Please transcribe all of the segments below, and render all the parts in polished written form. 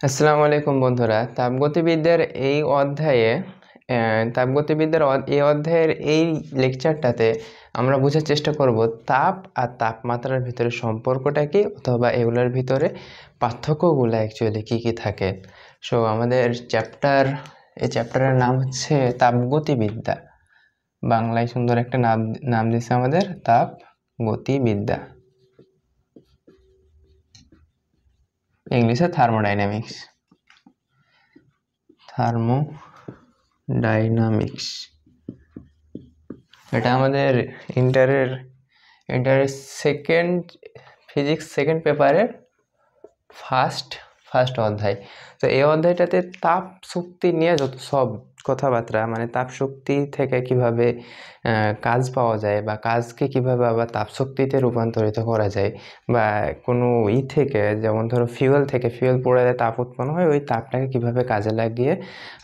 আসসালামু আলাইকুম বন্ধুরা। তাপগতিবিদ্যার এই অধ্যায়ে এই অধ্যায়ের এই লেকচারটাতে আমরা বোঝার চেষ্টা করব তাপ আর তাপমাত্রার ভিতরে সম্পর্কটা কি, অথবা এগুলোর ভিতরে পার্থক্যগুলো অ্যাকচুয়ালি কি কি থাকে। সো আমাদের এই চ্যাপ্টারের নাম হচ্ছে তাপগতিবিদ্যা। বাংলায় সুন্দর একটা নাম দিচ্ছে আমাদের তাপগতিবিদ্যা, ইংলিশে থার্মোডাইনামিক্স। এটা আমাদের ইন্টারের ফিজিক্স সেকেন্ড পেপারের ফার্স্ট অধ্যায়। তো এই অধ্যায়টাতে তাপ শক্তি নিয়ে যত সব কথাবার্তা, মানে তাপ শক্তি থেকে কিভাবে কাজ পাওয়া যায়, বা কাজকে কিভাবে আবার তাপ শক্তিতে রূপান্তরিত করা যায়, বা কোনো থেকে, যেমন ধরো ফিউয়েল পোড়ালে তাপ উৎপন্ন হয়, ওই তাপটাকে কিভাবে কাজে লাগিয়ে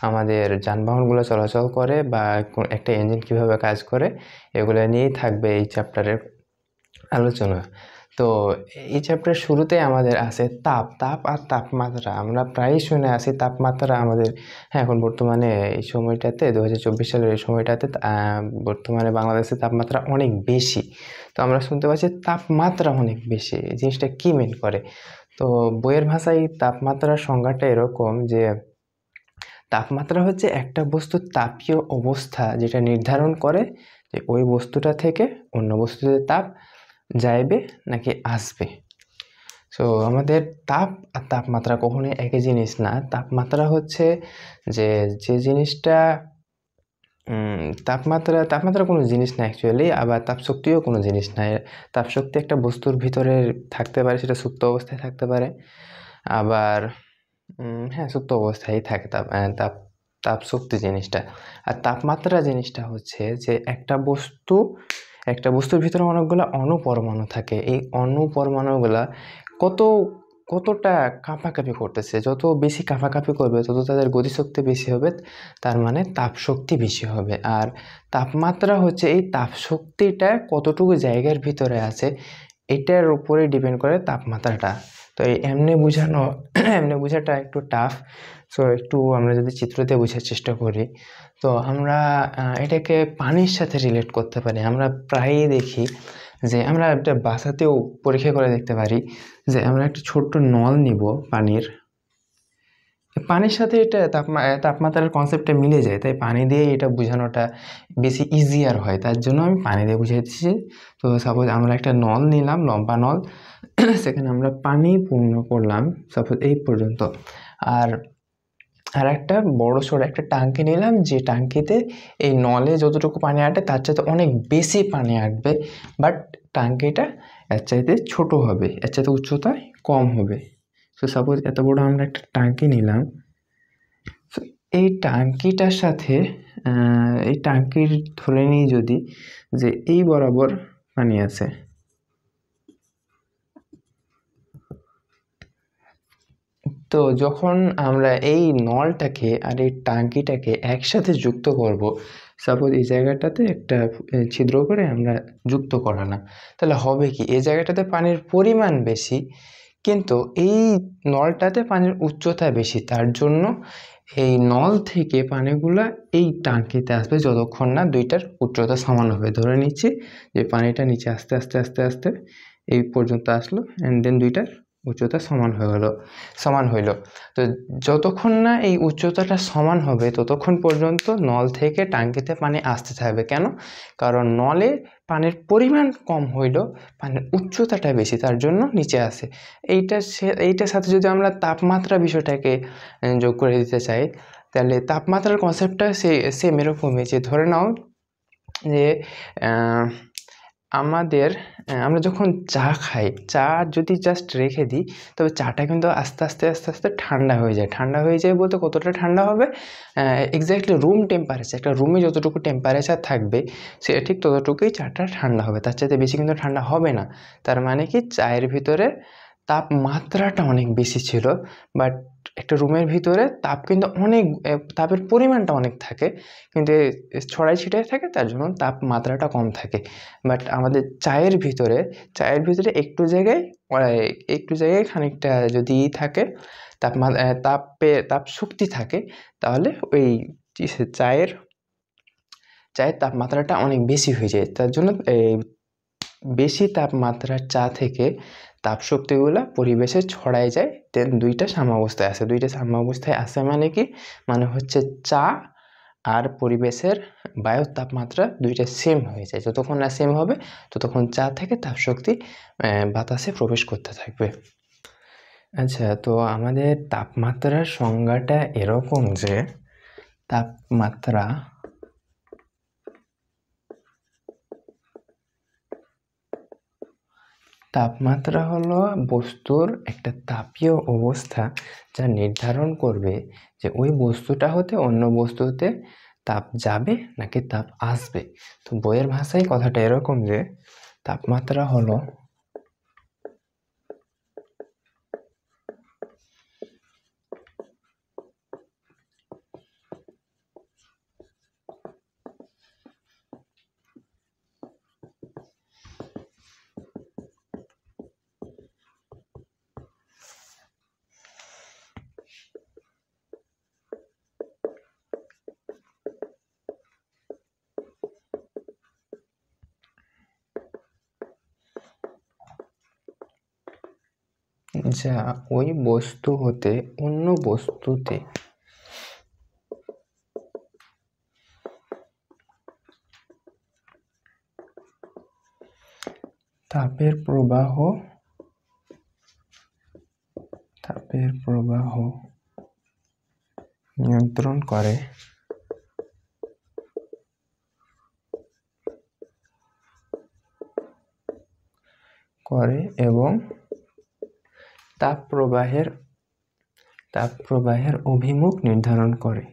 আমাদের যানবাহনগুলো চলাচল করে, বা একটা ইঞ্জিন কিভাবে কাজ করে, এগুলো নিয়েই থাকবে এই চ্যাপ্টারের আলোচনা। তো এই চ্যাপ্টার শুরুতে আমাদের আছে তাপ আর তাপমাত্রা। আমরা প্রায়ই শুনে আসি তাপমাত্রা আমাদের, হ্যাঁ, এখন বর্তমানে এই সময়টাতে 2024 সালের এই সময়টাতে বর্তমানে বাংলাদেশের তাপমাত্রা অনেক বেশি। তো আমরা শুনতে পাচ্ছি তাপমাত্রা অনেক বেশি, এই জিনিসটা কি মিন করে? তো বইয়ের ভাষায় তাপমাত্রার সংজ্ঞাটা এরকম যে তাপমাত্রা হচ্ছে একটা বস্তুর তাপীয় অবস্থা, যেটা নির্ধারণ করে যে ওই বস্তুটা থেকে অন্য বস্তুতে তাপ যাইবে নাকি আসবে। সো আমাদের তাপ আর তাপমাত্রা কখনোই একই জিনিস না। তাপমাত্রা হচ্ছে যে জিনিসটা তাপমাত্রা কোনো জিনিস না অ্যাকচুয়ালি, আবার তাপশক্তিও কোনো জিনিস না। তাপশক্তি একটা বস্তুর ভিতরে থাকতে পারে, সেটা সুপ্ত অবস্থায় থাকতে পারে, আবার হ্যাঁ, সুপ্ত অবস্থায় থাকে তাপশক্তি জিনিসটা। আর তাপমাত্রা জিনিসটা হচ্ছে যে একটা বস্তুর ভিতরে অনেকগুলো অণুপরমাণু থাকে। এই অণুপরমাণুগুলা কতটা কাঁপাকাঁপি করতেছে, যত বেশি কাঁপাকাঁপি করবে তত তাদের গতিশক্তি বেশি হবে, তার মানে তাপশক্তি বেশি হবে। আর তাপমাত্রা হচ্ছে এই তাপশক্তিটা কতটুকু জায়গার ভিতরে আছে, এটার উপরে ডিপেন্ড করে তাপমাত্রাটা। তো এই এমনি বোঝাটা একটু টাফ। সো একটু আমরা যদি চিত্রতে বোঝার চেষ্টা করি, তো আমরা এটাকে পানির সাথে রিলেট করতে পারি। আমরা প্রায়ই দেখি যে আমরা একটা বাসাতেও পরীক্ষা করে দেখতে পারি যে আমরা একটা ছোট্ট নল নিব পানির সাথে এটা তাপমাত্রার কনসেপ্টটা মিলে যায়, তাই পানি দিয়ে এটা বোঝানোটা বেশি ইজিয়ার হয়, তার জন্য আমি পানি দিয়ে বুঝিয়ে দিচ্ছি। তো সাপোজ আমরা একটা নল নিলাম, লম্বা নল, সেখানে আমরা পানি পূর্ণ করলাম সাপোজ এই পর্যন্ত। আর একটা বড়সড় একটা টাঙ্কি নিলাম, যে টাঙ্কিতে এই নলে যতটুকু পানি আটে তার চাইতে অনেক বেশি পানি আটবে, বাট টাঙ্কিটা এর চাইতে ছোট হবে, এর চাইতে উচ্চতায় কম হবে। তো সাপোজ এত বড় আমরা একটা টাঙ্কি নিলাম, এই টাঙ্কিটার সাথে এই টাঙ্কির ধরে নিই যদি যে এই বরাবর পানি আছে, তো যখন আমরা এই নলটাকে আর এই টাঙ্কিটাকে একসাথে যুক্ত করব, সাপোজ এই জায়গাটাতে একটা ছিদ্র করে আমরা যুক্ত করালাম, তাহলে হবে কি, এই জায়গাটাতে পানির পরিমাণ বেশি, কিন্তু এই নলটাতে পানির উচ্চতা বেশি, তার জন্য এই নল থেকে পানিগুলা এই টাঙ্কিতে আসবে যতক্ষণ না দুইটার উচ্চতা সমান হবে। ধরে নিচ্ছি যে পানিটা নিচে আস্তে আস্তে আস্তে আস্তে এই পর্যন্ত আসলো, অ্যান্ড দেন দুইটার উচ্চতা সমান হইল। তো যতক্ষণ না এই উচ্চতাটা সমান হবে ততক্ষণ পর্যন্ত নল থেকে টাঙ্কিতে পানি আসতে থাকবে। কেন? কারণ নলে পানির পরিমাণ কম হইলেও পানির উচ্চতাটা বেশি, তার জন্য নিচে আসে। এইটার সাথে যদি আমরা তাপমাত্রা বিষয়টাকে যোগ করে দিতে চাই, তাহলে তাপমাত্রার কনসেপ্টটা সেম এরকমই, যে ধরে নাও যে আমরা যখন চা খাই, চা যদি জাস্ট রেখে দিই, তবে চাটা কিন্তু আস্তে আস্তে আস্তে আস্তে ঠান্ডা হয়ে যায় বলতে কতটা ঠান্ডা হবে, এক্স্যাক্টলি রুম টেম্পারেচার, একটা রুমে যতটুকু টেম্পারেচার থাকবে সে ঠিক ততটুকুই চাটা ঠান্ডা হবে, তার চাইতে বেশি কিন্তু ঠান্ডা হবে না। তার মানে কি, চায়ের ভিতরে তাপমাত্রাটা অনেক বেশি ছিল, বাট একটা রুমের ভিতরে তাপের পরিমাণটা অনেক থাকে, কিন্তু ছড়াই ছিটাই থাকে, তার জন্য তাপমাত্রাটা কম থাকে। বাট আমাদের চায়ের ভিতরে একটু জায়গায় খানিকটা যদি থাকে, তাপ শক্তি থাকে, তাহলে ওই চায়ের তাপমাত্রাটা অনেক বেশি হয়ে যায়। তার জন্য বেশি তাপমাত্রার চা থেকে তাপ শক্তিগুলা পরিবেশে ছড়ায় যায়, দেন দুইটা সাম্যাবস্থায় আসে। মানে কি, মানে হচ্ছে চা আর পরিবেশের বায়ুর তাপমাত্রা দুইটা সেম হয়ে যায়। যতক্ষণ না সেম হবে ততক্ষণ চা থেকে তাপ শক্তি বাতাসে প্রবেশ করতে থাকবে। আচ্ছা, তো আমাদের তাপমাত্রার সংজ্ঞাটা এরকম যে তাপমাত্রা হলো বস্তুর একটা তাপীয় অবস্থা, যা নির্ধারণ করবে যে ওই বস্তুটা হতে অন্য বস্তুতে তাপ যাবে নাকি তাপ আসবে। তো বইয়ের ভাষায় কথাটা এরকম যে তাপমাত্রা হলো যা ওই বস্তু হতে অন্য বস্তুতে তাপের প্রবাহ নিয়ন্ত্রণ করে এবং তাপ প্রবাহের অভিমুখ নির্ধারণ করে।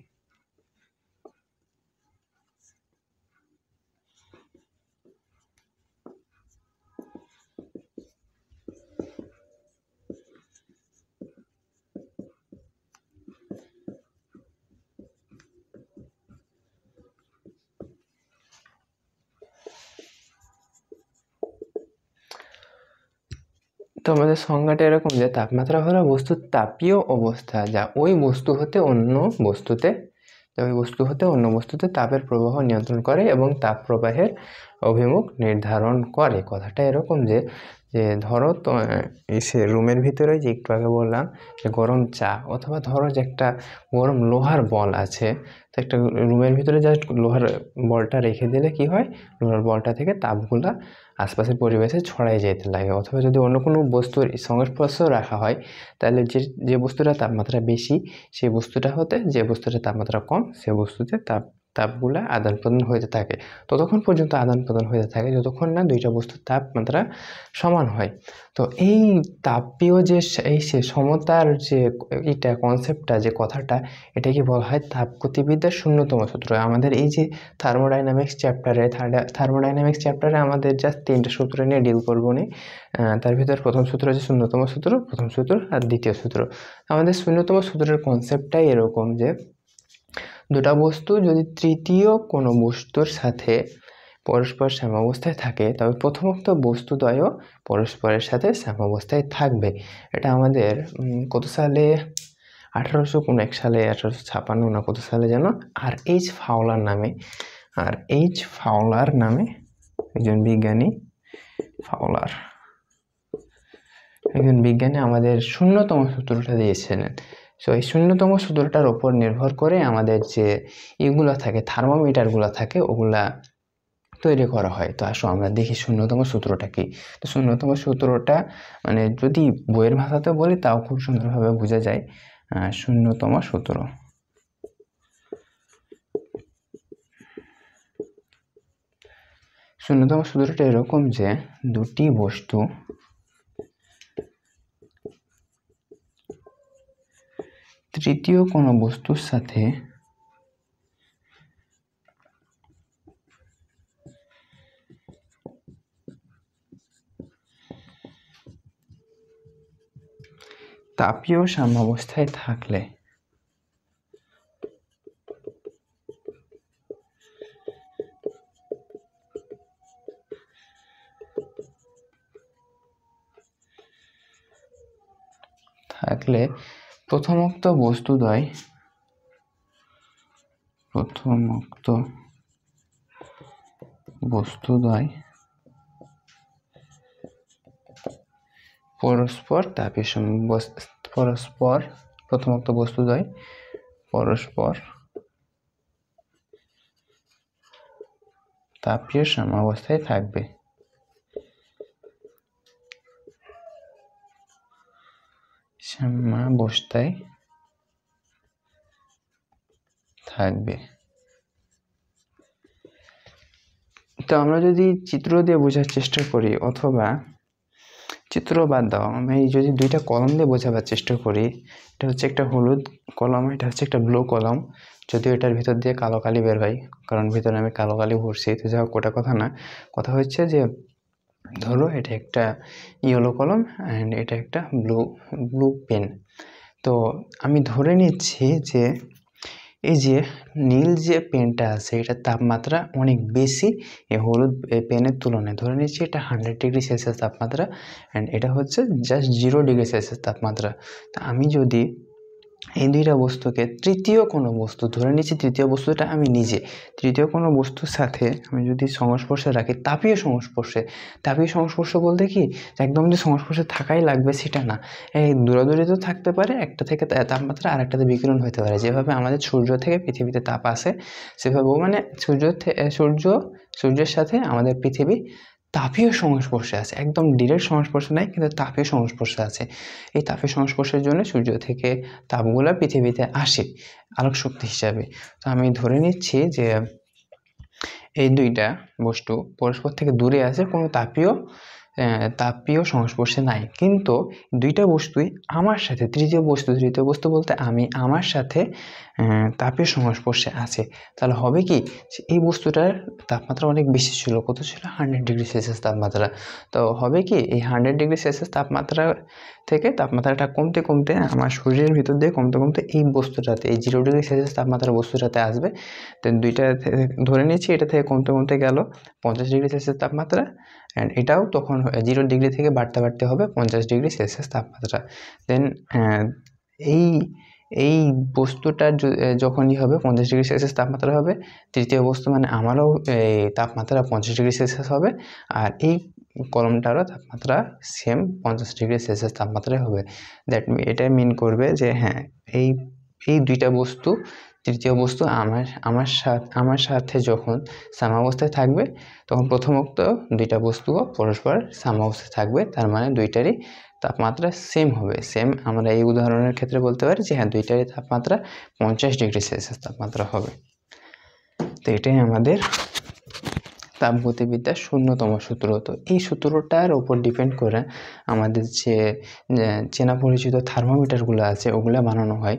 তো আমাদের সংজ্ঞাটা এরকম যে তাপমাত্রা হলো বস্তুর তাপীয় অবস্থা, যা ওই বস্তু হতে অন্য বস্তুতে তাপের প্রবাহ নিয়ন্ত্রণ করে এবং তাপ প্রবাহের অভিমুখ নির্ধারণ করে। কথাটা এরকম যে ধরো তো রুমের ভিতরে যে একটু আগে বললাম যে গরম চা, অথবা ধরো যে একটা গরম লোহার বল আছে, তো একটা রুমের ভিতরে জাস্ট লোহার বলটা রেখে দিলে কি হয়, লোহার বলটা থেকে তাপগুলা আশপাশের পরিবেশে ছড়াই যেতে লাগে। অথবা যদি অন্য কোনো বস্তুর সংস্পর্শেও রাখা হয়, তাহলে যে বস্তুটার তাপমাত্রা বেশি সেই বস্তুটা হতে যে বস্তুটার তাপমাত্রা কম সে বস্তুতে তাপগুলা আদান প্রদান হতে থাকে। ততক্ষণ পর্যন্ত আদান প্রদান হতে থাকে যতক্ষণ না দুইটা বস্তুর তাপমাত্রা সমান হয়। তো এই তাপীয় যে সমতার যে কনসেপ্টটা, যে কথাটা, এটাকে বলা হয় তাপগতিবিদ্যার শূন্যতম সূত্র। আমাদের এই যে থার্মোডাইনামিক্স চ্যাপ্টারে আমাদের জাস্ট 3টা সূত্র নিয়ে ডিল করবো নি। তার ভিতরে প্রথম সূত্র হচ্ছে শূন্যতম সূত্র, আর দ্বিতীয় সূত্র। আমাদের শূন্যতম সূত্রের কনসেপ্টটাই এরকম যে দুটা বস্তু যদি তৃতীয় কোনো বস্তুর সাথে পরস্পর সাম্যাবস্থায় থাকে, তবে প্রথমোক্ত বস্তুদ্বয়ও পরস্পরের সাথে সাম্যাবস্থায় থাকবে। এটা আমাদের কত সালে, 1801 সালে, 1856 না কত সালে যেন আর.এইচ ফাউলার নামে একজন বিজ্ঞানী আমাদের শূন্যতম সূত্রটা দিয়েছিলেন। সো এই শূন্যতম সূত্রটার উপর নির্ভর করে আমাদের যে এগুলো থাকে, থার্মোমিটারগুলো থাকে, ওগুলা তৈরি করা হয়। তো আসো আমরা দেখি শূন্যতম সূত্রটা কি। তো শূন্যতম সূত্রটা মানে যদি বইয়ের ভাষাতে বলি তাও খুব সুন্দরভাবে বোঝা যায়। শূন্যতম সূত্রটা এরকম যে দুটি বস্তু তৃতীয় কোনো বস্তুর সাথে তাপীয় সাম্যাবস্থায় থাকলে প্রথমোক্ত বস্তুদ্বয় পরস্পর তাপীয় সাম্যাবস্থায় থাকবে। তো আমরা যদি চিত্র দিয়ে বোঝার চেষ্টা করি, অথবা চিত্র বাদ দাও, আমি যদি দুইটা কলম দিয়ে বোঝাবার চেষ্টা করি, এটা হচ্ছে একটা হলুদ কলম, এটা হচ্ছে একটা ব্লু কলম। যদিও এটার ভিতর দিয়ে কালো কালি বের হয়, কারণ ভিতরে আমি কালো কালি ভরছি। তো যাই হোক, ওটা কথা না, কথা হচ্ছে যে ধরো এটা একটা ইয়েলো কলম অ্যান্ড এটা একটা ব্লু পেন। তো আমি ধরে নিচ্ছি যে এই যে নীল যে পেনটা আছে এটার তাপমাত্রা অনেক বেশি এই হলুদ পেনের তুলনায়। ধরে নিচ্ছি এটা 100 ডিগ্রি সেলসিয়াস তাপমাত্রা অ্যান্ড এটা হচ্ছে জাস্ট 0 ডিগ্রি সেলসিয়াস তাপমাত্রা। তা আমি যদি এই দুইটা বস্তুকে তৃতীয় কোনো বস্তু ধরে নিচ্ছি, তৃতীয় বস্তুটা আমি নিজে, তৃতীয় কোনো বস্তুর সাথে আমি যদি সংস্পর্শে রাখি, তাপীয় সংস্পর্শ বলতে কি একদম যে সংস্পর্শে থাকাই লাগবে সেটা না, এই দূরাদূরি তো থাকতে পারে, একটা থেকে তাপমাত্রা আর একটাতে বিকিরণ হতে পারে। যেভাবে আমাদের সূর্য থেকে পৃথিবীতে তাপ আসে সেভাবেও মানে সূর্যের সাথে আমাদের পৃথিবী তাপীয় সংস্পর্শে আছে, একদম ডিরেক্ট সংস্পর্শে নাই, কিন্তু তাপীয় সংস্পর্শে আছে। এই তাপীয় সংস্পর্শের জন্য সূর্য থেকে তাপগুলো পৃথিবীতে আসে আলোক শক্তি হিসাবে। তো আমি ধরে নিচ্ছি যে এই দুইটা বস্তু পরস্পর থেকে দূরে আছে, কোনো তাপীয় সংস্পর্শে নাই, কিন্তু দুইটা বস্তুই আমার সাথে, তৃতীয় বস্তু বলতে আমার সাথে তাপীয় সংস্পর্শে আছে। তাহলে হবে কি, এই বস্তুটার তাপমাত্রা অনেক বেশি ছিল, কত ছিল 100 ডিগ্রি সেলসিয়াস তাপমাত্রা। তো হবে কি, এই 100 ডিগ্রি সেলসিয়াস তাপমাত্রা থেকে তাপমাত্রাটা কমতে কমতে আমার শরীরের ভিতর দিয়ে কমতে এই বস্তুটাতে, এই 0 ডিগ্রি সেলসিয়াস তাপমাত্রার বস্তুটাতে আসবে। তো দুইটা ধরে নিচ্ছি এটা থেকে কমতে গেল 50 ডিগ্রি সেলসিয়াস তাপমাত্রা, অ্যান্ড এটাও তখন 0 ডিগ্রি থেকে বাড়তে হবে 50 ডিগ্রি সেলসিয়াস তাপমাত্রা। দেন এই বস্তুটার যখনই হবে 50 ডিগ্রি সেলসিয়াস তাপমাত্রা হবে, তৃতীয় বস্তু মানে আমারও এই তাপমাত্রা 50 ডিগ্রি সেলসিয়াস হবে, আর এই কলমটারও তাপমাত্রা সেম 50 ডিগ্রি সেলসিয়াস তাপমাত্রায় হবে। এটা মিন করবে যে হ্যাঁ, এই দুইটা বস্তু, তৃতীয় বস্তু আমার সাথে যখন সাম্যাবস্থায় থাকবে, তখন প্রথমোক্ত দুইটা বস্তুও পরস্পর সাম্যাবস্থায় থাকবে, তার মানে দুইটারই তাপমাত্রা সেম হবে। আমরা এই উদাহরণের ক্ষেত্রে বলতে পারি যে হ্যাঁ, দুইটারই তাপমাত্রা 50 ডিগ্রি সেলসিয়াস তাপমাত্রা হবে। তো এটাই আমাদের তাপগতিবিদ্যার 0তম সূত্র। তো এই সূত্রটার উপর ডিপেন্ড করে আমাদের যে চেনা পরিচিত থার্মোমিটারগুলো আছে ওগুলো বানানো হয়।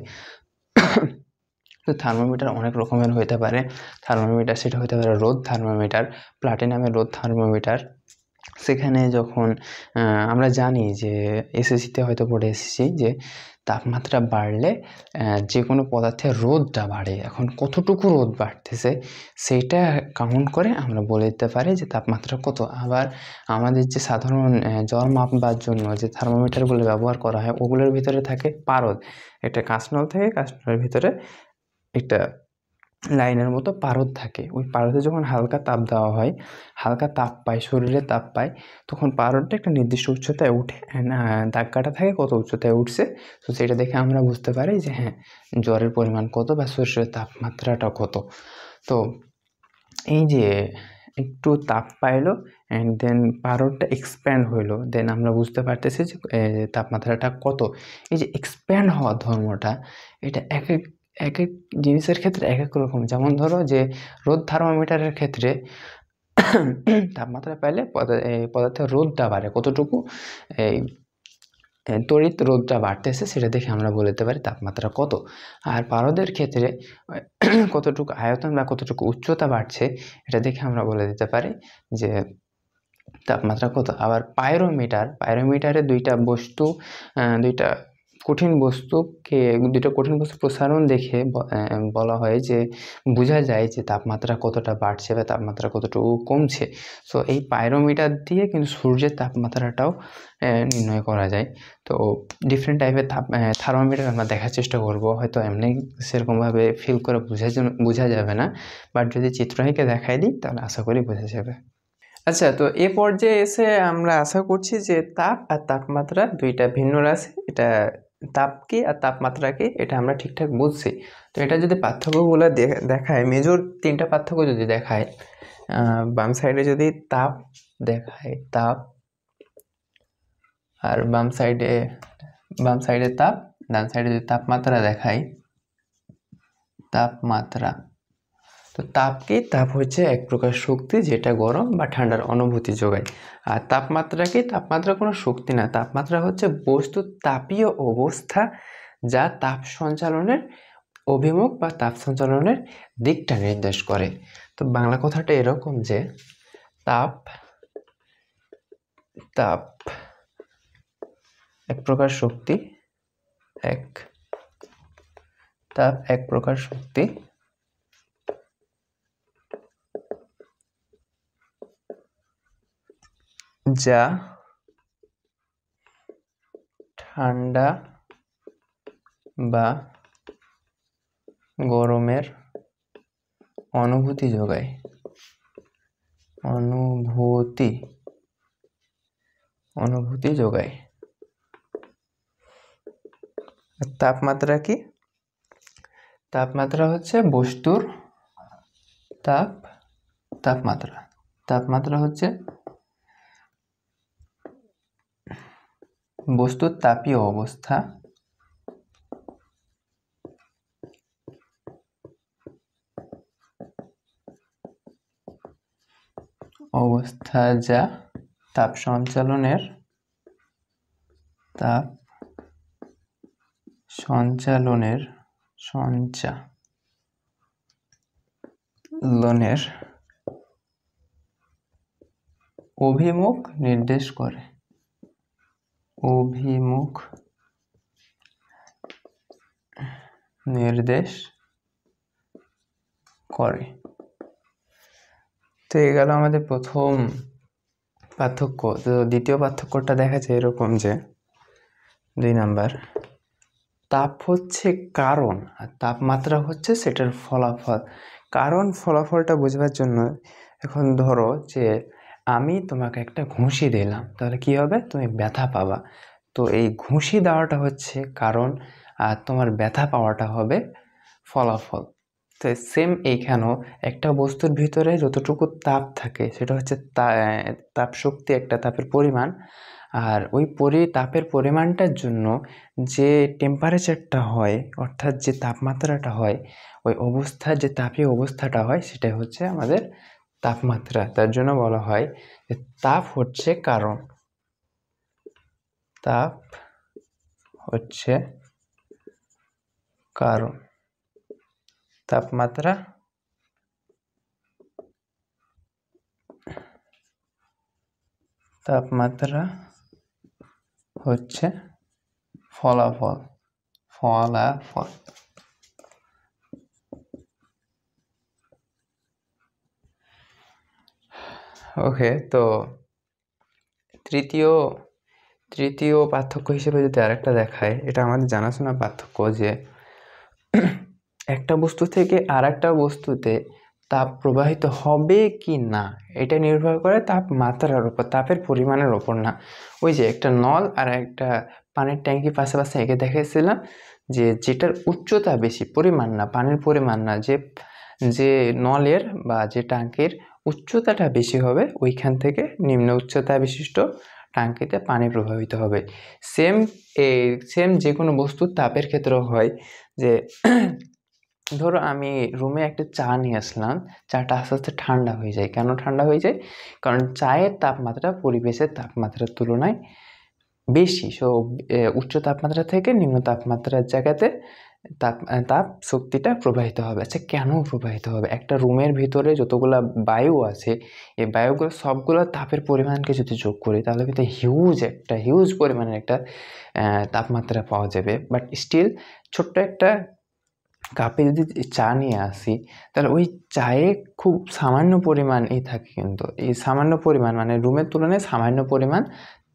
তো থার্মোমিটার অনেক রকমের হতে পারে। সেটা হতে পারে রোদ থার্মোমিটার, প্লাটিনামের রোদ থার্মোমিটার। সেখানে যখন আমরা জানি যে এসএসসিতে হয়তো পড়ে এসেছি যে তাপমাত্রা বাড়লে যে কোনো পদার্থের রোধটা বাড়ে। এখন কতটুকু রোধ বাড়তেছে সেইটা কাউন্ট করে আমরা বলে দিতে পারি যে তাপমাত্রা কত। আবার আমাদের যে সাধারণ জ্বর মাপবার জন্য যে থার্মোমিটারগুলো ব্যবহার করা হয় ওগুলোর ভিতরে থাকে পারদ, একটা কাঁচনল থাকে, কাঁচনলের ভিতরে একটা লাইনের মতো পারদ থাকে। ওই পারদে যখন হালকা তাপ দেওয়া হয়, হালকা তাপ পায়, শরীরে তাপ পায়, তখন পারদটা একটা নির্দিষ্ট উচ্চতায় উঠে দাগ কাটা থাকে কত উচ্চতায় উঠছে। তো সেটা দেখে আমরা বুঝতে পারি যে হ্যাঁ, জ্বরের পরিমাণ কত বা শরীরের তাপমাত্রাটা কত। তো এই যে একটু তাপ পাইলো অ্যান্ড দেন পারদটা এক্সপ্যান্ড হইলো, দেন আমরা বুঝতে পারতেছি যে তাপমাত্রাটা কত। এই যে এক্সপ্যান্ড হওয়ার ধর্মটা, এটা এক এক জিনিসের ক্ষেত্রে এক এক রকম। যেমন ধরো যে রোদ থার্মোমিটারের ক্ষেত্রে তাপমাত্রা পাইলে পদার্থের রোধটা বাড়ে, কতটুকু এই তড়িৎ রোধটা বাড়তেছে সেটা দেখে আমরা বলে দিতে পারি তাপমাত্রা কত। আর পারদের ক্ষেত্রে কতটুকু আয়তন বা কতটুকু উচ্চতা বাড়ছে এটা দেখে আমরা বলে দিতে পারি যে তাপমাত্রা কত। আবার পাইরোমিটারে দুইটা কঠিন বস্তুকে, দুটো কঠিন বস্তু প্রসারণ দেখে বলা হয় যে বোঝা যায় যে তাপমাত্রা কতটা বাড়ছে বা তাপমাত্রা কতটুকু কমছে। সো এই পাইরোমিটার দিয়ে কিন্তু সূর্যের তাপমাত্রাটাও নির্ণয় করা যায়। তো ডিফারেন্ট টাইপের থার্মোমিটার আমরা দেখার চেষ্টা করব। হয়তো এমনি সেরকমভাবে ফিল করে বোঝা যাবে না, বাট যদি চিত্রণীকে দেখাই দিই তাহলে আশা করি বোঝা যাবে। আচ্ছা, তো এ পর্যায়ে এসে আমরা আশা করছি যে তাপ আর তাপমাত্রা দুইটা ভিন্ন রাশি। এটা তাপ কি আর তাপমাত্রা কি এটা আমরা ঠিকঠাক বুঝছি। তো এটা যদি পার্থক্যগুলো দেখায়, মেজর তিনটা পার্থক্য যদি দেখায়, বাম সাইডে যদি তাপ দেখায়, তাপ, আর বাম সাইডে তাপ, ডান সাইডে যদি তাপমাত্রা দেখায়, তাপমাত্রা। তো তাপ কি? তাপ হচ্ছে এক প্রকার শক্তি যেটা গরম বা ঠান্ডার অনুভূতি যোগায়। আর তাপমাত্রা কি? তাপমাত্রা কোনো শক্তি না, তাপমাত্রা হচ্ছে বস্তুর তাপীয় অবস্থা যা তাপ সঞ্চালনের অভিমুখ বা তাপ সঞ্চালনের দিকটা নির্দেশ করে। তো বাংলা কথাটা এরকম যে তাপ এক প্রকার শক্তি, তাপ এক প্রকার শক্তি যা ঠান্ডা বা গরমের অনুভূতি যোগায়। তাপমাত্রা কি? তাপমাত্রা হচ্ছে বস্তুর তাপমাত্রা হচ্ছে বস্তুর তাপীয় অবস্থা যা তাপ সঞ্চালনের অভিমুখ নির্দেশ করে। তো এই গেল আমাদের প্রথম পার্থক্য। তো দ্বিতীয় পার্থক্যটা দেখা যায় এরকম যে 2 নাম্বার, তাপ হচ্ছে কারণ আর তাপমাত্রা হচ্ছে সেটার ফলাফল। কারণ ফলাফলটা বোঝবার জন্য এখন ধরো যে আমি তোমাকে একটা ঘুষি দিলাম, তাহলে কি হবে? তুমি ব্যথা পাবা। তো এই ঘুষি দেওয়াটা হচ্ছে কারণ আর তোমার ব্যথা পাওয়াটা হবে ফলাফল। তো সেম এইখানেও একটা বস্তুর ভিতরে যতটুকু তাপ থাকে সেটা হচ্ছে তাপ শক্তি, একটা তাপের পরিমাণ। আর ওই তাপের পরিমাণটার জন্য যে টেম্পারেচারটা হয়, অর্থাৎ যে তাপমাত্রাটা হয়, ওই অবস্থার যে তাপীয় অবস্থাটা হয় সেটাই হচ্ছে আমাদের তাপমাত্রা। তার জন্য বলা হয় যে তাপ হচ্ছে কারণ, তাপমাত্রা হচ্ছে ফলাফল। ওকে, তো তৃতীয় পার্থক্য হিসেবে যদি আরেকটা দেখায়, এটা আমাদের জানাশোনা পার্থক্য যে একটা বস্তু থেকে আরেকটা বস্তুতে তাপ প্রবাহিত হবে কি না এটা নির্ভর করে তাপমাত্রার উপর, তাপের পরিমাণের উপর না। ওই যে একটা নল আর একটা পানির ট্যাঙ্কি পাশাপাশি এঁকে দেখাইছিলাম যে যেটার উচ্চতা বেশি, পরিমাণ না, পানির পরিমাণ না, যে নলের বা যে ট্যাঙ্কির উচ্চতাটা বেশি হবে ওইখান থেকে নিম্ন উচ্চতা বিশিষ্ট ট্যাঙ্কিতে পানি প্রবাহিত হবে। সেম যে কোনো বস্তুর তাপের ক্ষেত্রেও হয় যে ধরো আমি রুমে একটা চা নিয়ে আসলাম, চাটা আস্তে আস্তে ঠান্ডা হয়ে যায়। কেন ঠান্ডা হয়ে যায়? কারণ চায়ের তাপমাত্রা পরিবেশের তাপমাত্রার তুলনায় বেশি। উচ্চ তাপমাত্রা থেকে নিম্ন তাপমাত্রার জায়গাতে তাপ শক্তিটা প্রবাহিত হবে। আচ্ছা, কেন প্রবাহিত হবে? একটা রুমের ভিতরে যতগুলা বায়ু আছে, এই বায়ুগুলো সবগুলো তাপের পরিমাণকে যদি যোগ করি তাহলে কিন্তু হিউজ পরিমাণের একটা তাপমাত্রা পাওয়া যাবে। বাট স্টিল ছোট্ট একটা কাপে যদি চা নিয়ে আসি তাহলে ওই চায়ে খুব সামান্য পরিমাণই থাকে, কিন্তু এই সামান্য পরিমাণ মানে রুমের তুলনায় সামান্য পরিমাণ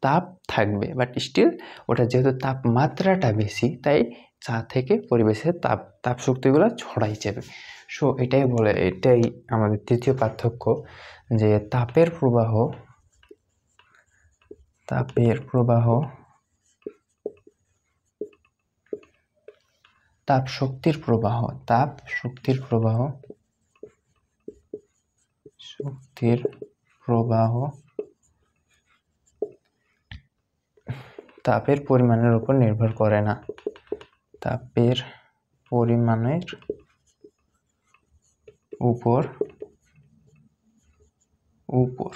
তাপ থাকবে, বাট স্টিল ওটা যেহেতু তাপমাত্রাটা বেশি তাই চা থেকে পরিবেশের তাপ শক্তিগুলো ছড়াই যাবে। সো এটাই আমাদের তৃতীয় পার্থক্য, যে তাপের প্রবাহ তাপ শক্তির প্রবাহ তাপের পরিমাণের উপর নির্ভর করে না। তাপের পরিমাণের উপর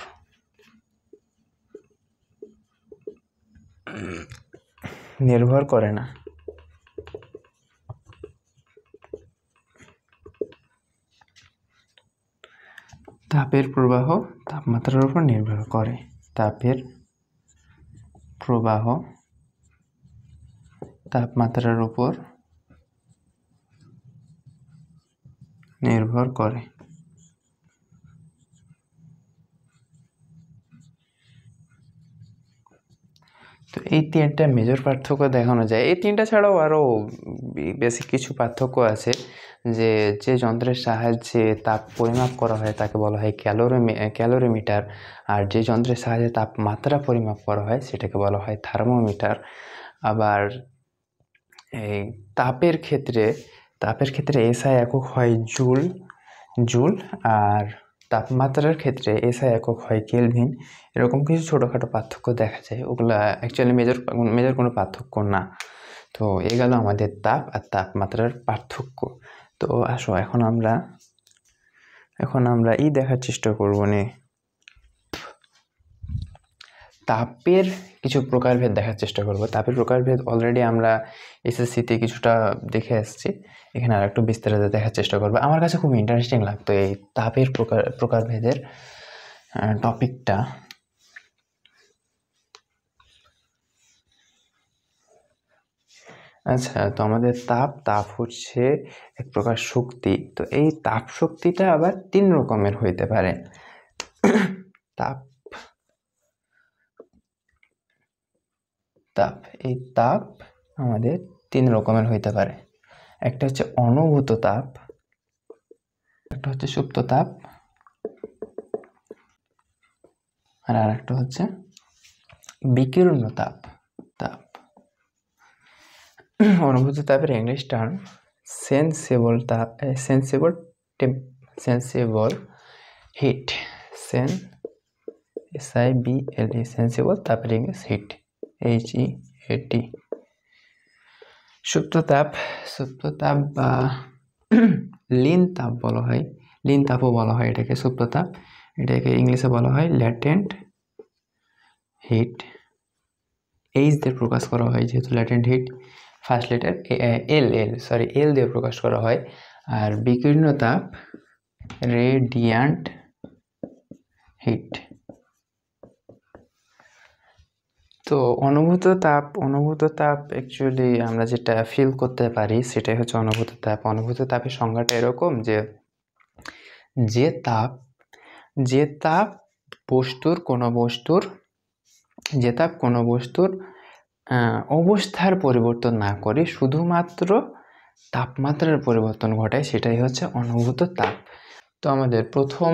নির্ভর করে না। তাপের প্রবাহ তাপমাত্রার উপর নির্ভর করে। তাপের প্রবাহ তাপমাত্রার উপর নির্ভর করে। তো এই তিনটা মেজর পার্থক্য দেখানো যায়। এই তিনটা ছাড়াও আরও বেসিক কিছু পার্থক্য আছে, যে যন্ত্রের সাহায্যে তাপ পরিমাপ করা হয় তাকে বলা হয় ক্যালোরিমিটার, আর যে যন্ত্রের সাহায্যে তাপমাত্রা পরিমাপ করা হয় সেটাকে বলা হয় থার্মোমিটার। আবার এই তাপের ক্ষেত্রে এসআই একক হয় জুল, আর তাপমাত্রার ক্ষেত্রে এসআই একক হয় কেলভিন। এরকম কিছু ছোটোখাটো পার্থক্য দেখা যায়, ওগুলা অ্যাকচুয়ালি মেজর কোনো পার্থক্য না। তো এই গেল আমাদের তাপ আর তাপমাত্রার পার্থক্য। তো আসো এখন আমরা দেখার চেষ্টা করবো তাপের কিছু প্রকারভেদ দেখার চেষ্টা করব। তাপের প্রকারভেদ অলরেডি আমরা এসএসসিতে কিছুটা দেখে আসছি, এখানে আর একটু বিস্তারিত দেখার চেষ্টা করবো। আমার কাছে খুব ইন্টারেস্টিং লাগতো এই তাপের প্রকারভেদের টপিকটা। আচ্ছা, তো আমাদের তাপ হচ্ছে এক প্রকার শক্তি। তো এই তাপ শক্তিটা আবার 3 রকমের হইতে পারে। এই তাপ আমাদের 3 রকমের হইতে পারে। একটা হচ্ছে অনুভূত তাপ, একটা হচ্ছে সুপ্ত তাপ, আর আরেকটা হচ্ছে বিকিরণ তাপ। অনুভূত তাপের English term sensible hit. SIBLE sensible তাপের ইংলিশ হিট, HEAT। সুপ্ত তাপ বা লীন তাপও বলা হয় এটাকে সুপ্ত তাপ। এটাকে ইংলিশে বলা হয় ল্যাটেন্ট হিট। এইচ দিয়ে প্রকাশ করা হয়, যেহেতু ল্যাটেন্ট হিট ফার্স্ট লেটার এল দিয়ে প্রকাশ করা হয়। আর বিকিরণ তাপ রেডিয়ান্ট হিট। তো অনুভূত তাপ অ্যাকচুয়ালি আমরা যেটা ফিল করতে পারি সেটাই হচ্ছে অনুভূত তাপ। অনুভূত তাপের সংজ্ঞাটা এরকম, যে তাপ কোনো বস্তুর অবস্থার পরিবর্তন না করে শুধুমাত্র তাপমাত্রার পরিবর্তন ঘটায়, সেটাই হচ্ছে অনুভূত তাপ। তো আমাদের প্রথম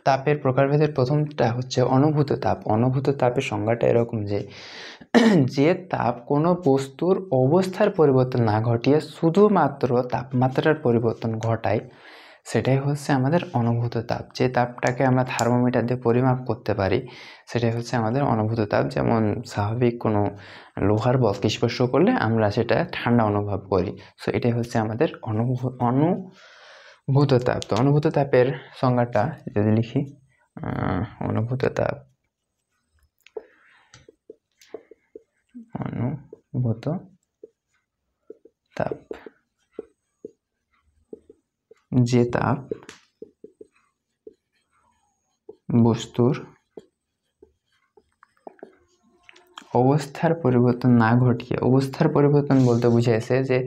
তাপের প্রকারভেদের প্রথমটা হচ্ছে অনুভূত তাপ। অনুভূত তাপের সংজ্ঞাটা এরকম, যে তাপ কোনো বস্তুর অবস্থার পরিবর্তন না ঘটিয়ে শুধুমাত্র তাপমাত্রার পরিবর্তন ঘটায়, সেটাই হচ্ছে আমাদের অনুভূত তাপ। যে তাপটাকে আমরা থার্মোমিটার দিয়ে পরিমাপ করতে পারি সেটাই হচ্ছে আমাদের অনুভূত তাপ। যেমন স্বাভাবিক কোনো লোহার বলকে স্পর্শ করলে আমরা সেটা ঠান্ডা অনুভব করি, সো এটাই হচ্ছে আমাদের অনুভূত তাপ। তো অনুভূত তাপের সংজ্ঞাটা যদি লিখি, অনুভূত তাপ, যে তাপ বস্তুর অবস্থার পরিবর্তন না ঘটিয়ে, অবস্থার পরিবর্তন বলতে বুঝাইছে যে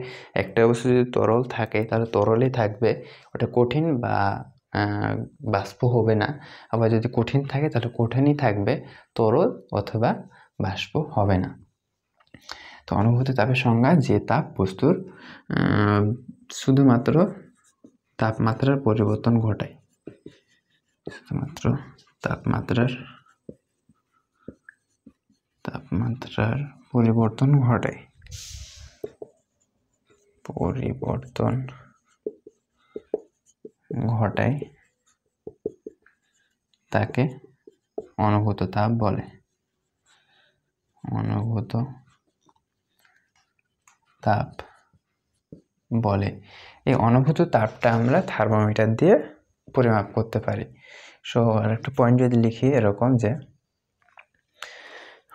একটা বস্তু যদি তরল থাকে তাহলে তরলই থাকবে, ওটা কঠিন বা বাষ্প হবে না। আবার যদি কঠিন থাকে তাহলে কঠিনই থাকবে, তরল অথবা বাষ্প হবে না। তো অনুভূত তাপের সংজ্ঞা, যে তাপ বস্তুর শুধুমাত্র তাপমাত্রার পরিবর্তন ঘটায়, শুধুমাত্র তাপমাত্রার পরিবর্তন ঘটায়, তাকে অনুভূত তাপ বলে। অনুভূত তাপ বলে। এই অনুভূত তাপটা আমরা থার্মোমিটার দিয়ে পরিমাপ করতে পারি। সো আর একটা পয়েন্ট যদি লিখি এরকম, যে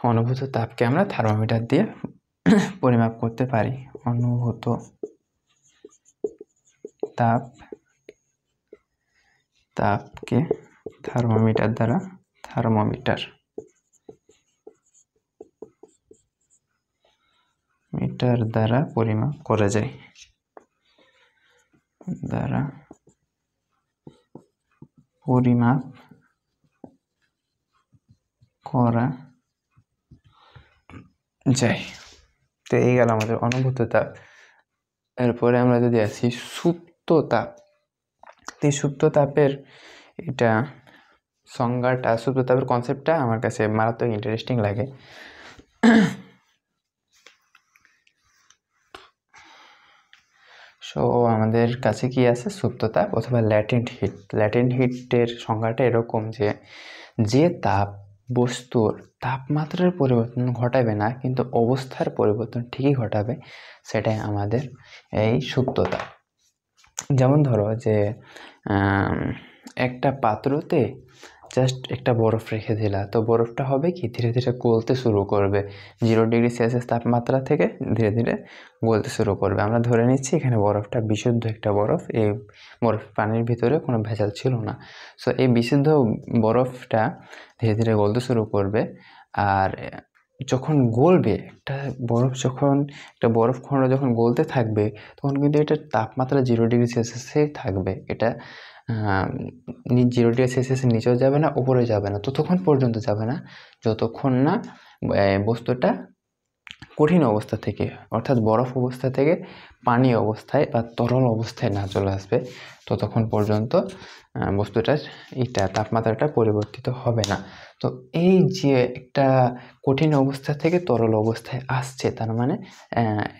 অনুভূত তাপকে আমরা থার্মোমিটার দিয়ে পরিমাপ করতে পারি। অনুভূত তাপকে থার্মোমিটার দ্বারা পরিমাপ করা যায়। তো এই গেল আমাদের অনুভূত তাপ। এরপরে আমরা যদি আসি সুপ্ত তাপ, এই সুপ্ত তাপের এটা সংজ্ঞাটা, সুপ্ত তাপের কনসেপ্টটা আমার কাছে মারাত্মক ইন্টারেস্টিং লাগে। সো আমাদের কাছে কি আছে, সুপ্ত তাপ অথবা ল্যাটেন্ট হিট। ল্যাটেন্ট হিটের সংজ্ঞাটা এরকম, যে তাপ বস্তুর তাপমাত্রার পরিবর্তন ঘটাবে না কিন্তু অবস্থার পরিবর্তন ঠিকই ঘটাবে, সেটাই আমাদের এই সুপ্ত তাপ। যেমন ধরো যে একটা পাত্রতে জাস্ট একটা বরফ রেখে দিলা, তো বরফটা হবে কি ধীরে ধীরে গলতে শুরু করবে, 0°C তাপমাত্রা থেকে ধীরে ধীরে গলতে শুরু করবে। আমরা ধরে নিচ্ছি এখানে বরফটা বিশুদ্ধ একটা বরফ, এই বরফ পানির ভিতরে কোনো ভেজাল ছিল না। সো এই বিশুদ্ধ বরফটা ধীরে ধীরে গলতে শুরু করবে, আর যখন গলবে একটা বরফ খণ্ড যখন গলতে থাকবে তখন কিন্তু এটার তাপমাত্রা 0°C থাকবে। এটা 0°C নিচেও যাবে না, উপরে যাবে না, ততক্ষণ পর্যন্ত যাবে না যতক্ষণ না বস্তুটা কঠিন অবস্থা থেকে, অর্থাৎ বরফ অবস্থা থেকে পানি অবস্থায় বা তরল অবস্থায় না চলে আসবে, ততক্ষণ পর্যন্ত বস্তুটার তাপমাত্রাটা পরিবর্তিত হবে না। তো এই যে একটা কঠিন অবস্থা থেকে তরল অবস্থায় আসছে, তার মানে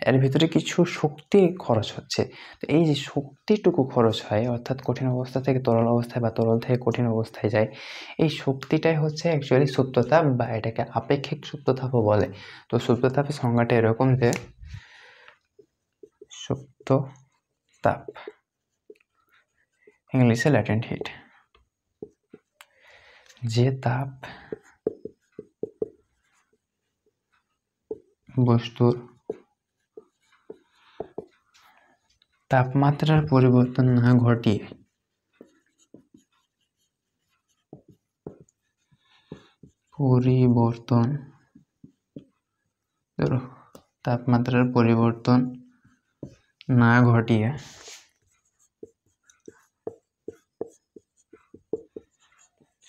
এর ভিতরে কিছু শক্তি খরচ হচ্ছে। তো এই যে শক্তিটুকু খরচ হয়, অর্থাৎ কঠিন অবস্থা থেকে তরল অবস্থায় বা তরল থেকে কঠিন অবস্থায় যায়, এই শক্তিটাই হচ্ছে অ্যাকচুয়ালি সুপ্ততাপ, বা এটাকে আপেক্ষিক সুপ্ততাপও বলে। তো সুপ্ততাপের সংজ্ঞাটা এরকম, যে সুপ্ত তাপ, ইংলিশে ল্যাটেন্ট হিট, যে তাপ বস্তুর তাপমাত্রার পরিবর্তন না ঘটিয়ে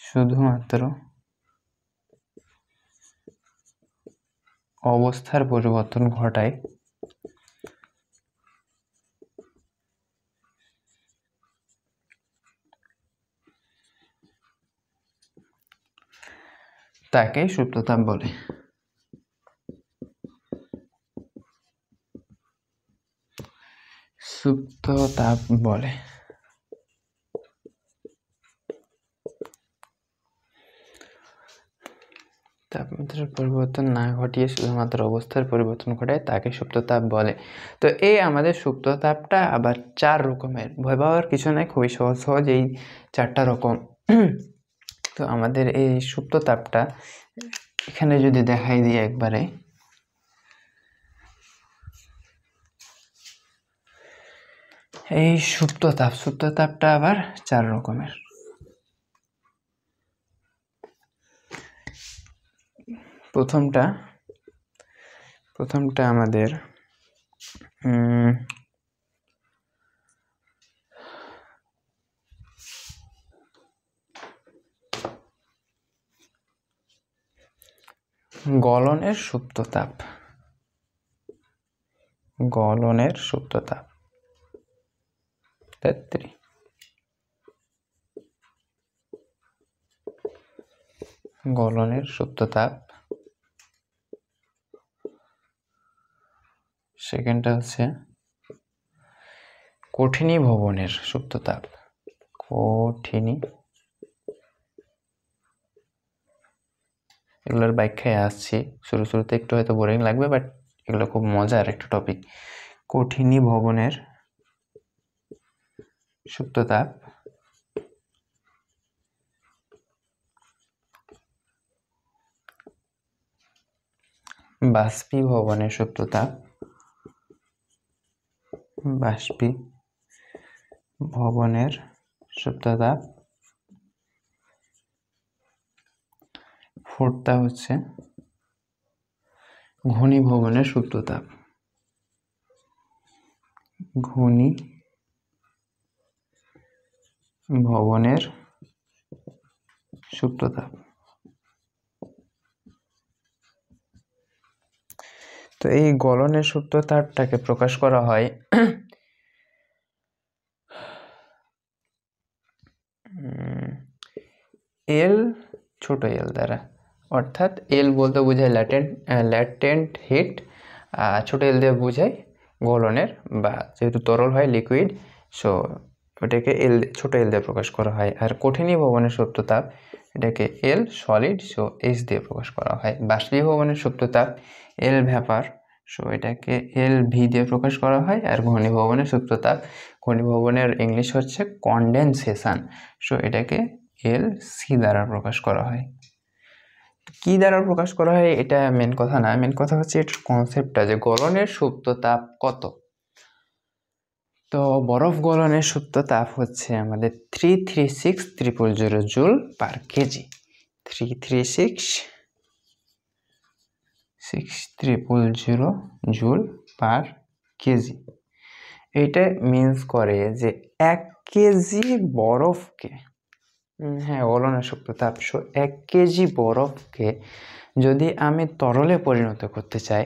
শুধুমাত্র অবস্থার পরিবর্তন ঘটায়, তাকে সুপ্ততাপ বলে। তাপমাত্রার পরিবর্তন না ঘটিয়ে শুধুমাত্র অবস্থার পরিবর্তন ঘটায় তাকে সুপ্ততাপ বলে। তো এই আমাদের সুপ্ততাপটা আবার 4 রকমের, ভয় পাওয়ার কিছু নাই, খুবই সহজ সহজ এই 4টা রকম। তো আমাদের এই সুপ্ততাপটা এখানে যদি দেখাই দিই একবারে, এই সুপ্ততাপটা আবার 4 রকমের। প্রথমটা আমাদের গলনের সুপ্ততাপ। গলনের সুপ্ততাপ সেকেন্ডটা হচ্ছে কঠিনী ভবনের সুপ্ততাপ। এগুলোর ব্যাখ্যায় আসছি, শুরুতে একটু হয়তো বোরিং লাগবে, বাট এগুলো খুব মজার একটা টপিক। কঠিনী ভবনের সুপ্ততাপ, বাষ্পীভবনের সুপ্ততাপ, ফোর্থটা হচ্ছে ঘনীভবনের সুপ্ততাপ। তো এই গলনের সুপ্ততাপটাকে প্রকাশ করা হয় এল, ছোট এল দ্বারা। অর্থাৎ এল বলতে বোঝায় ল্যাটেন্ট হিট, ছোট এল দিয়ে বোঝায় গলনের, বা যেহেতু তরল হয় লিকুইড, সো ওটাকে ছোট এল দিয়ে প্রকাশ করা হয়। আর কঠিনী ভবনের সুপ্ততাপ, এটাকে এল সলিড, সো এইচ দিয়ে প্রকাশ করা হয়। বাষ্পীভবনের সুপ্ততাপ এল ভ্যাপার, সো এটাকে এল ভি দিয়ে প্রকাশ করা হয়। আর ঘনীভবনের সুপ্ততাপ, ঘনীভবনের ইংলিশ হচ্ছে কনডেনসেশন, সো এটাকে এল সি দ্বারা প্রকাশ করা হয়। কি দ্বারা প্রকাশ করা হয় এটা মেন কথা না, মেন কথা হচ্ছে এটার কনসেপ্টটা, যে গলনের সুপ্ততাপ কত। তো বরফ গলনের সুপ্ততাপ হচ্ছে আমাদের 336,000 joule per KG. 336,000 joule per KG. এটা মিন্স করে যে 1 কেজি বরফকে, গলনের সুপ্ততাপ, 1 কেজি বরফকে যদি আমি তরলে পরিণত করতে চাই,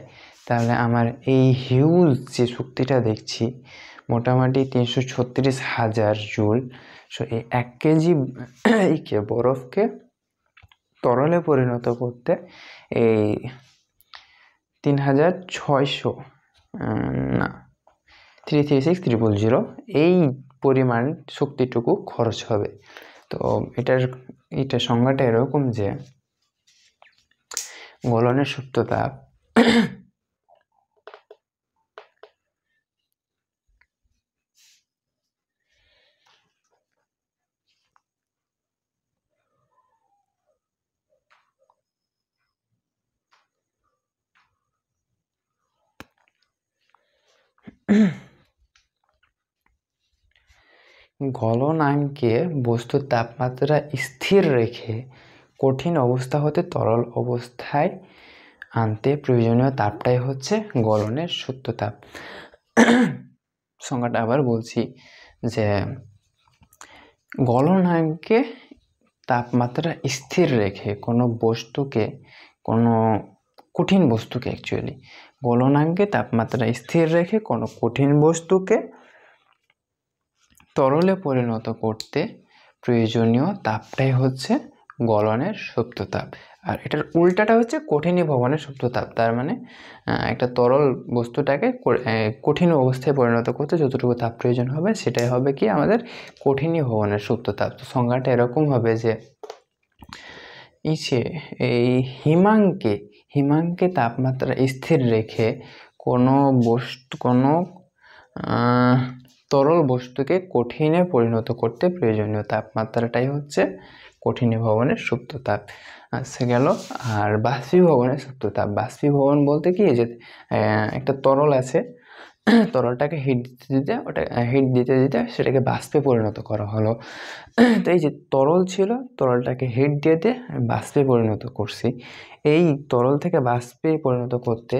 তাহলে আমার এই হিউজ যে শক্তিটা দেখছি মোটামুটি 336,000 জুল, সো এই 1 কেজি বরফকে তরলে পরিণত করতে এই 336,000 এই পরিমাণ শক্তিটুকু খরচ হবে। তো এটার সংজ্ঞাটা এরকম যে গলনের সুপ্ততাপ গলনাঙ্কে বস্তুর তাপমাত্রা স্থির রেখে কঠিন অবস্থা হতে তরল অবস্থায় আনতে প্রয়োজনীয় তাপটাই হচ্ছে গলনের সুপ্ততাপ। সংজ্ঞাটা আবার বলছি, যে গলনাঙ্কে তাপমাত্রা স্থির রেখে কোনো বস্তুকে, কোনো কঠিন বস্তুকে, অ্যাকচুয়ালি গলনাঙ্কে তাপমাত্রা স্থির রেখে কোনো কঠিন বস্তুকে তরলে পরিণত করতে প্রয়োজনীয় তাপটাই হচ্ছে গলনের সুপ্ততাপ। আর এটার উল্টাটা হচ্ছে কঠিনী ভবনের সুপ্ততাপ। তার মানে একটা তরল বস্তুটাকে কঠিন অবস্থায় পরিণত করতে যতটুকু তাপ প্রয়োজন হবে সেটাই হবে কি আমাদের কঠিনী ভবনের সুপ্ততাপ। তো সংজ্ঞাটা এরকম হবে যে এই হিমাঙ্কে তাপমাত্রা স্থির রেখে কোনো তরল বস্তুকে কঠিনে পরিণত করতে প্রয়োজনীয় তাপমাত্রাটাই হচ্ছে কঠিনী ভবনের সুপ্ততাপ। আচ্ছা গেল। আর বাষ্পীভবনের সুপ্ততাপ, বাষ্পীভবন বলতে কি, যে একটা তরল আছে, তরলটাকে হিট দিতে দিতে হিট দিতে দিতে সেটাকে বাষ্পে পরিণত করা হলো। তো এই যে তরল ছিল, তরলটাকে হিট দিয়ে দিয়ে বাষ্পে পরিণত করছি। এই তরল থেকে বাষ্পে পরিণত করতে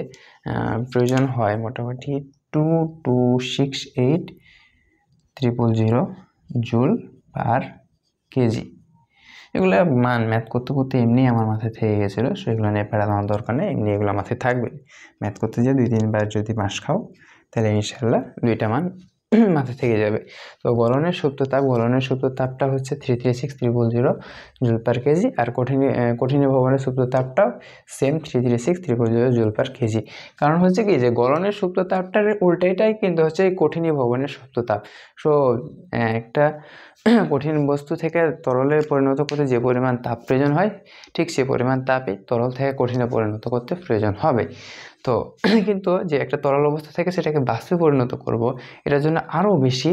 প্রয়োজন হয় মোটামুটি 2268,000 জুল পার কেজি। এগুলো ম্যাথ করতে করতে এমনি আমার মাথায় থেকে গেছিলো, সেগুলো নিয়ে প্যারানোর দরকার নেই, এমনি এগুলো মাথায় থাকবে। ম্যাথ করতে যে 2-3 বার যদি মাস খাও তাহলে ইনশাল্লাহ 2টা মান মাথা থেকে যাবে। তো গলনের সুপ্ত তাপটা হচ্ছে 336,000 জুল পার কেজি। আর কঠিন ভবনের সুপ্ত তাপটাও সেম 336,000 জুল পার কেজি। কারণ হচ্ছে কি যে গলনের সুপ্ত তাপটার উল্টাইটাই কিন্তু হচ্ছে কঠিন ভবনের সুপ্ত তাপ। সো একটা কঠিন বস্তু থেকে তরলে পরিণত করতে যে পরিমাণ তাপ প্রয়োজন হয়, ঠিক সে পরিমাণ তাপই তরল থেকে কঠিনে পরিণত করতে প্রয়োজন হবে। তো কিন্তু যে একটা তরল অবস্থা থেকে সেটাকে বাষ্পে পরিণত করব, এটার জন্য আরও বেশি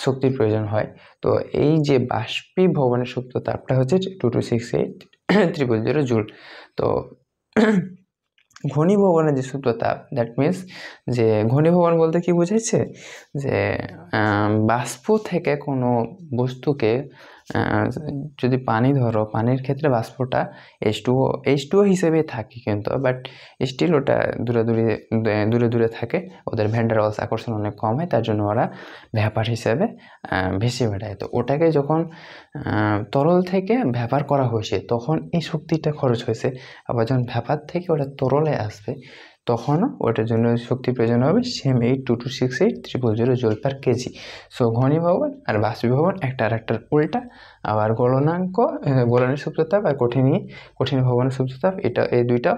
শক্তির প্রয়োজন হয়। তো এই যে বাষ্পীভবনের সুপ্ত তাপটা হচ্ছে 2268,000 জুল। তো ঘনীভবনের যে সুপ্ত তাপ, দ্যাট মিনস যে ঘনীভবন বলতে কি বোঝাচ্ছে, যে বাষ্প থেকে কোনো বস্তুকে যদি পানি ধরো, পানির ক্ষেত্রে বাষ্পটা H2O হিসেবে থাকে কিন্তু, বাট স্টিল ওটা দূরে দূরে থাকে, ওদের ভ্যান ডার ওয়ালস আকর্ষণ অনেক কম হয়, তার জন্য ওরা ভ্যাপার হিসেবে ভেসে বেড়ায়। তো ওটাকে যখন তরল থেকে ভ্যাপার করা হয়েছে তখন এই শক্তিটা খরচ হয়েছে। আবার যখন ভ্যাপার থেকে ওটা তরলে আসবে তখনও ওটার জন্য শক্তি প্রয়োজন হবে same 2268,000 joule per K. So ঘনীভবন আর বাষ্পীভবন একটা আর একটার উল্টা। আবার গলনের সুপ্ত তাপ আর কঠিন ভবনের সুপ্ত তাপ, এই দুইটা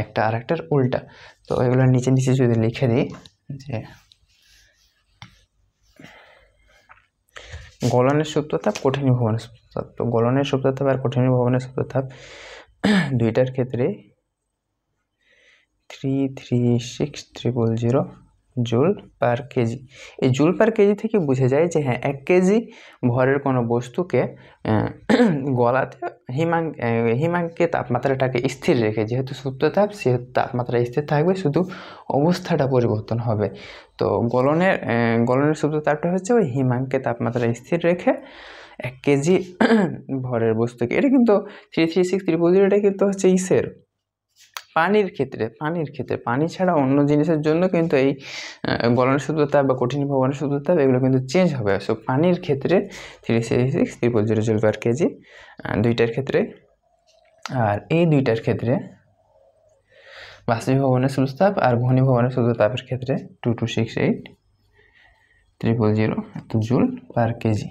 একটা আর একটার উল্টা। তো এগুলো নিচে নিচে যদি লিখে দিই, যে গলনের সুপ্ত তাপ, কঠিন ভবনের সুপ্ত তাপ। তো গলনের সুপ্ত তাপ আর কঠিন ভবনের সুপ্ত তাপ দুইটার ক্ষেত্রে 336,000 জুল পার কেজি। এই জুল পার কেজি থেকে বুঝে যায় যে হ্যাঁ, 1 কেজি ভরের কোনো বস্তুকে গলাতে হিমাঙ্কে তাপমাত্রাটাকে স্থির রেখে, যেহেতু সুপ্ত তাপ সেহেতু তাপমাত্রা স্থির থাকবে, শুধু অবস্থাটা পরিবর্তন হবে। তো গলনের সুপ্ত তাপটা হচ্ছে ওই হিমাঙ্কে তাপমাত্রা স্থির রেখে 1 কেজি ভরের বস্তুকে, এটা কিন্তু 336,000 এটা কিন্তু হচ্ছে পানির ক্ষেত্রে পানি ছাড়া অন্য জিনিসের জন্য কিন্তু এই গলনের সুপ্ত তাপ বা কঠিন ভবনের সুপ্ত তাপ এগুলো কিন্তু চেঞ্জ হবে। সো পানির ক্ষেত্রে 336,000 জুল পার কেজি দুইটার ক্ষেত্রে। আর এই দুইটার ক্ষেত্রে বাষ্পীভবনের সুপ্ত তাপ আর ঘনীভবনের সুপ্ত তাপের ক্ষেত্রে 2268,000 joule per KG.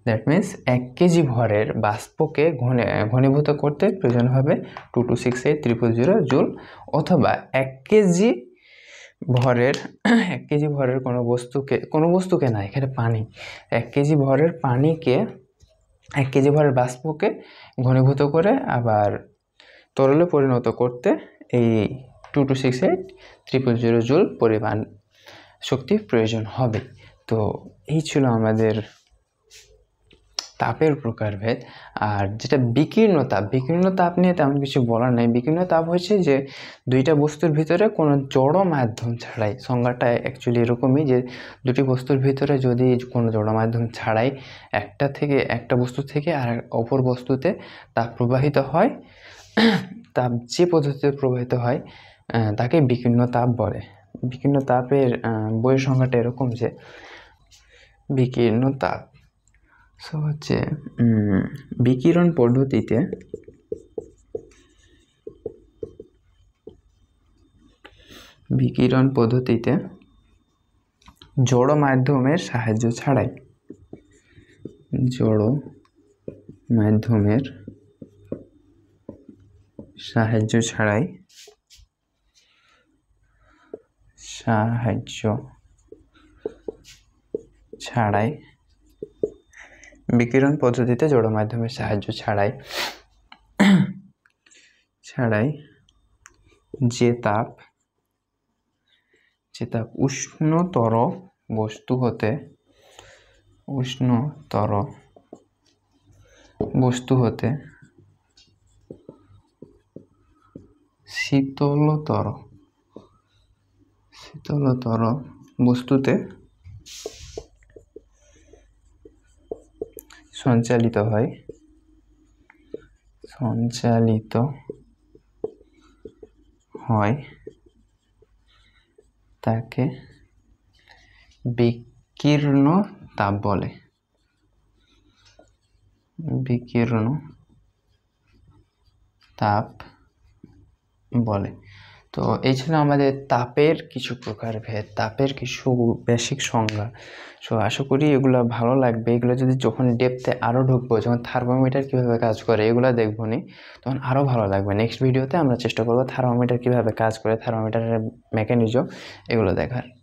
That means 1 KG ভরের বাষ্পকে ঘনীভূত করতে প্রয়োজন হবে 2268,000 জুল, অথবা 1 কেজি ভরের কোনো বস্তুকে না, এখানে পানি, 1 কেজি ভরের পানিকে 1 কেজি ভরের বাষ্পকে ঘনীভূত করে আবার তরলে পরিণত করতে এই 2268,000 জুল পরিমাণ শক্তি প্রয়োজন হবে। তো এই ছিল আমাদের তাপের প্রকারভেদ। আর যেটা বিকীর্ণ তাপ নিয়ে তেমন কিছু বলার নেই। বিকীর্ণ তাপ হচ্ছে যে দুইটা বস্তুর ভিতরে কোনো জড় মাধ্যম ছাড়াই, সংজ্ঞাটা অ্যাকচুয়ালি এরকমই যে দুটি বস্তুর ভিতরে যদি কোনো জড় মাধ্যম ছাড়াই একটা বস্তু থেকে আর অপর বস্তুতে তাপ প্রবাহিত হয়, তাপ যে পদ্ধতিতে প্রবাহিত হয় তাকে বিকীর্ণ তাপ বলে। বিকীর্ণ তাপের বইয়ের সংজ্ঞাটা এরকম যে বিকীর্ণ তাপ হচ্ছে বিকিরণ পদ্ধতিতে জড় মাধ্যমের সাহায্য ছাড়াই বিকিরণ পদ্ধতিতে জড় মাধ্যমের সাহায্য ছাড়াই যে তাপ উষ্ণতর বস্তু হতে শীতলতর বস্তুতে সঞ্চালিত হয় তাকে বিকির্ণ তাপ বলে। বিকির্ণ তাপ বলে। তো এই ছিল আমাদের তাপের কিছু প্রকারভেদ, তাপের কিছু বেসিক সংজ্ঞা। সো আশা করি এগুলো ভালো লাগবে। এগুলো যদি যখন ডেপথে আরও ঢুকবো, যখন থার্মোমিটার কীভাবে কাজ করে এগুলো দেখবো নি, তখন আরও ভালো লাগবে। নেক্সট ভিডিওতে আমরা চেষ্টা করবো থার্মোমিটার কীভাবে কাজ করে, থার্মোমিটারের মেকানিজম এগুলো দেখার।